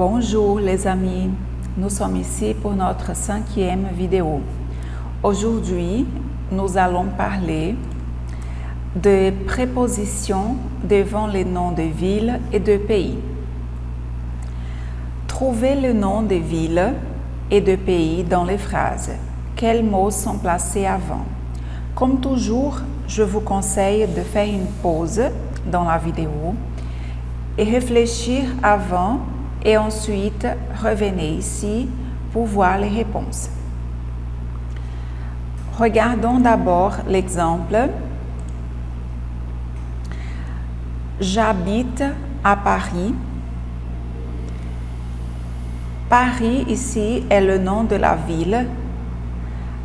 Bonjour les amis, nous sommes ici pour notre 5e vidéo. Aujourd'hui, nous allons parler de prépositions devant les noms de villes et de pays. Trouvez le nom de villes et de pays dans les phrases. Quels mots sont placés avant? Comme toujours, je vous conseille de faire une pause dans la vidéo et réfléchir avant et ensuite revenez ici pour voir les réponses. Regardons d'abord l'exemple. J'habite à Paris. Paris ici est le nom de la ville.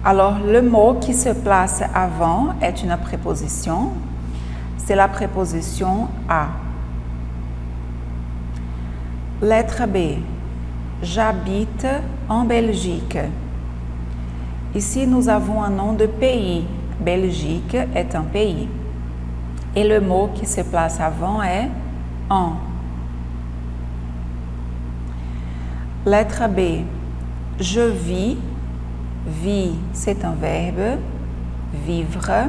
Alors le mot qui se place avant est une préposition. C'est la préposition à. Lettre B. J'habite en Belgique. Ici, nous avons un nom de pays. Belgique est un pays. Et le mot qui se place avant est en. Lettre B. Je vis. Vis, c'est un verbe. Vivre.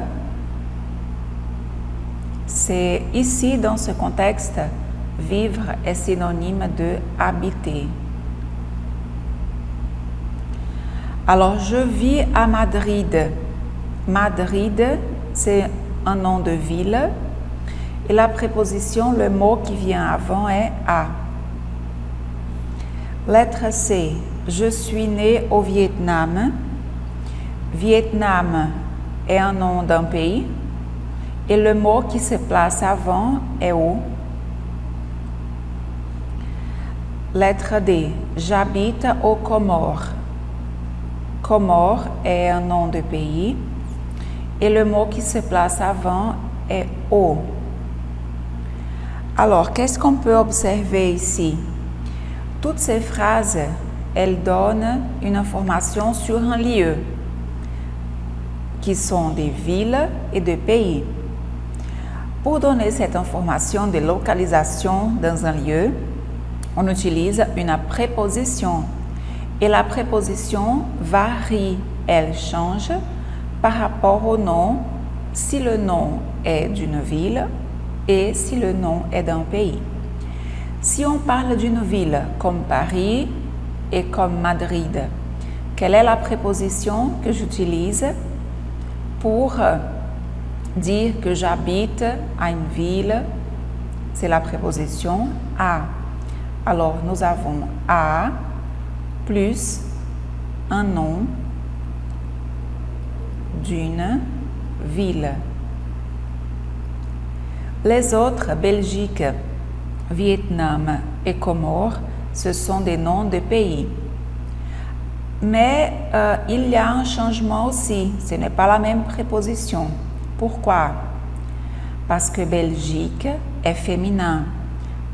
C'est ici, dans ce contexte, vivre est synonyme de habiter. Alors, je vis à Madrid. Madrid, c'est un nom de ville. Et la préposition, le mot qui vient avant est à. Lettre C. Je suis né au Vietnam. Vietnam est un nom d'un pays. Et le mot qui se place avant est au. Lettre D. J'habite aux Comores. Comores est un nom de pays et le mot qui se place avant est au. Alors, qu'est-ce qu'on peut observer ici? Toutes ces phrases, elles donnent une information sur un lieu, qui sont des villes et des pays. Pour donner cette information de localisation dans un lieu, on utilise une préposition et la préposition varie, elle change par rapport au nom si le nom est d'une ville et si le nom est d'un pays. Si on parle d'une ville comme Paris et comme Madrid, quelle est la préposition que j'utilise pour dire que j'habite à une ville? C'est la préposition à. Alors, nous avons à plus un nom d'une ville. Les autres, Belgique, Vietnam et Comores, ce sont des noms de pays. Mais il y a un changement aussi, ce n'est pas la même préposition. Pourquoi? Parce que Belgique est féminin.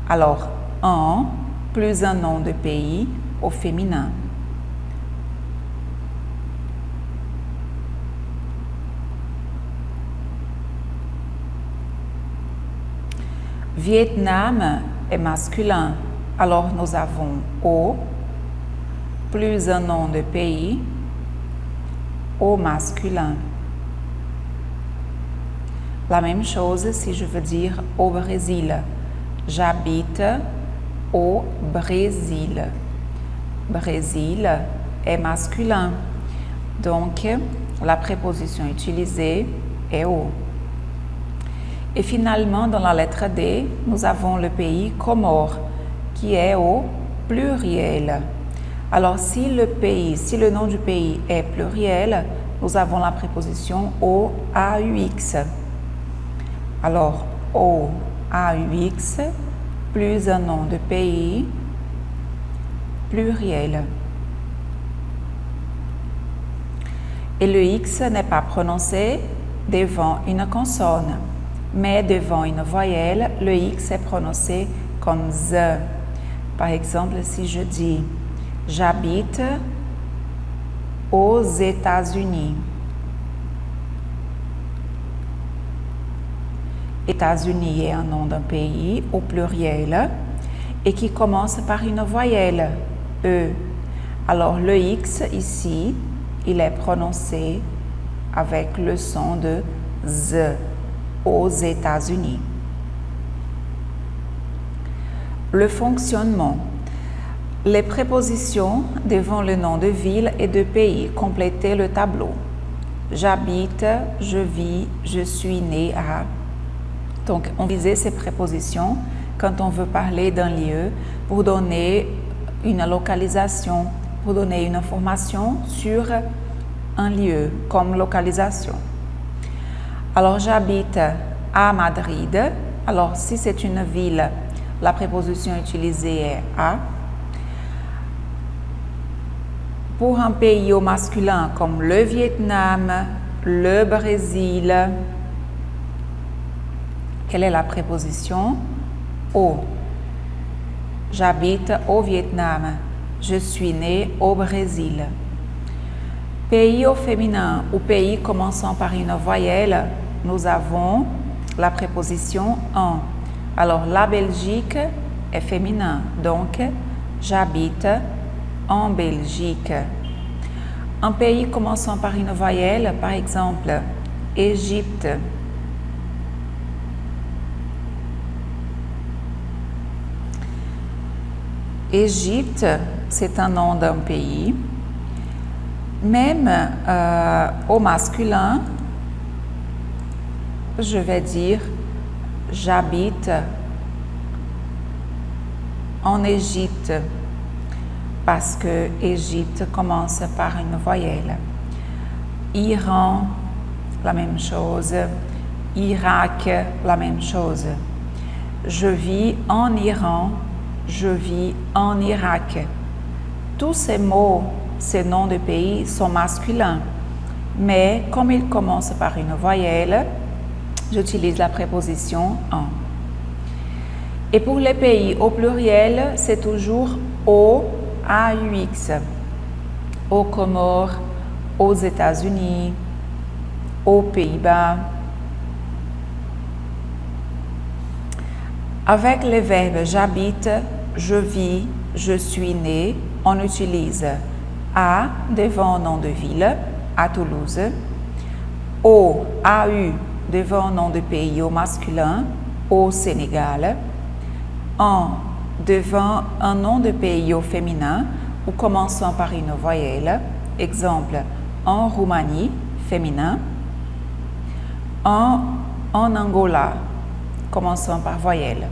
Alors, en plus un nom de pays au féminin. Vietnam est masculin. Alors nous avons au plus un nom de pays au masculin. La même chose si je veux dire au Brésil. J'habite au Brésil. Brésil est masculin. Donc, la préposition utilisée est au. Et finalement, dans la lettre D, nous avons le pays Comores, qui est au pluriel. Alors, si le nom du pays est pluriel, nous avons la préposition au AUX. Alors, au AUX plus un nom de pays pluriel. Et le X n'est pas prononcé devant une consonne, mais devant une voyelle, le X est prononcé comme Z. Par exemple, si je dis « J'habite aux États-Unis ». États-Unis est un nom d'un pays au pluriel et qui commence par une voyelle, E. Alors le X ici, il est prononcé avec le son de Z aux États-Unis. Le fonctionnement. Les prépositions devant le nom de ville et de pays. Complétez le tableau. J'habite, je vis, je suis né à. Donc, on utilise ces prépositions quand on veut parler d'un lieu pour donner une localisation, pour donner une information sur un lieu comme localisation. Alors, j'habite à Madrid. Alors, si c'est une ville, la préposition utilisée est à. Pour un pays au masculin comme le Vietnam, le Brésil, quelle est la préposition? Au. J'habite au Vietnam. Je suis né au Brésil. Pays au féminin ou pays commençant par une voyelle, nous avons la préposition en. Alors, la Belgique est féminin, donc j'habite en Belgique. Un pays commençant par une voyelle, par exemple, Égypte. Égypte, c'est un nom d'un pays. Même au masculin, je vais dire j'habite en Égypte parce que Égypte commence par une voyelle. Iran, la même chose. Irak, la même chose. Je vis en Iran, je vis en Irak. Tous ces mots, ces noms de pays sont masculins, mais comme ils commencent par une voyelle, j'utilise la préposition en. Et pour les pays au pluriel, c'est toujours au, AUX. Aux Comores, aux États-Unis, aux Pays-Bas. Avec les verbes j'habite, je vis, je suis né, on utilise à devant nom de ville, à Toulouse, au, AU devant nom de pays au masculin, au Sénégal, en devant un nom de pays au féminin ou commençant par une voyelle, exemple en Roumanie, féminin, en Angola, commençant par voyelle.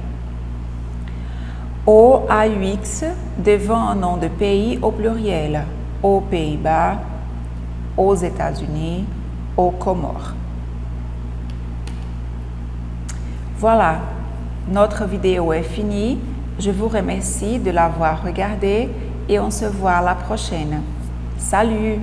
Au AUX devant un nom de pays au pluriel, aux Pays-Bas, aux États-Unis, aux Comores. Voilà, notre vidéo est finie. Je vous remercie de l'avoir regardée et on se voit à la prochaine. Salut!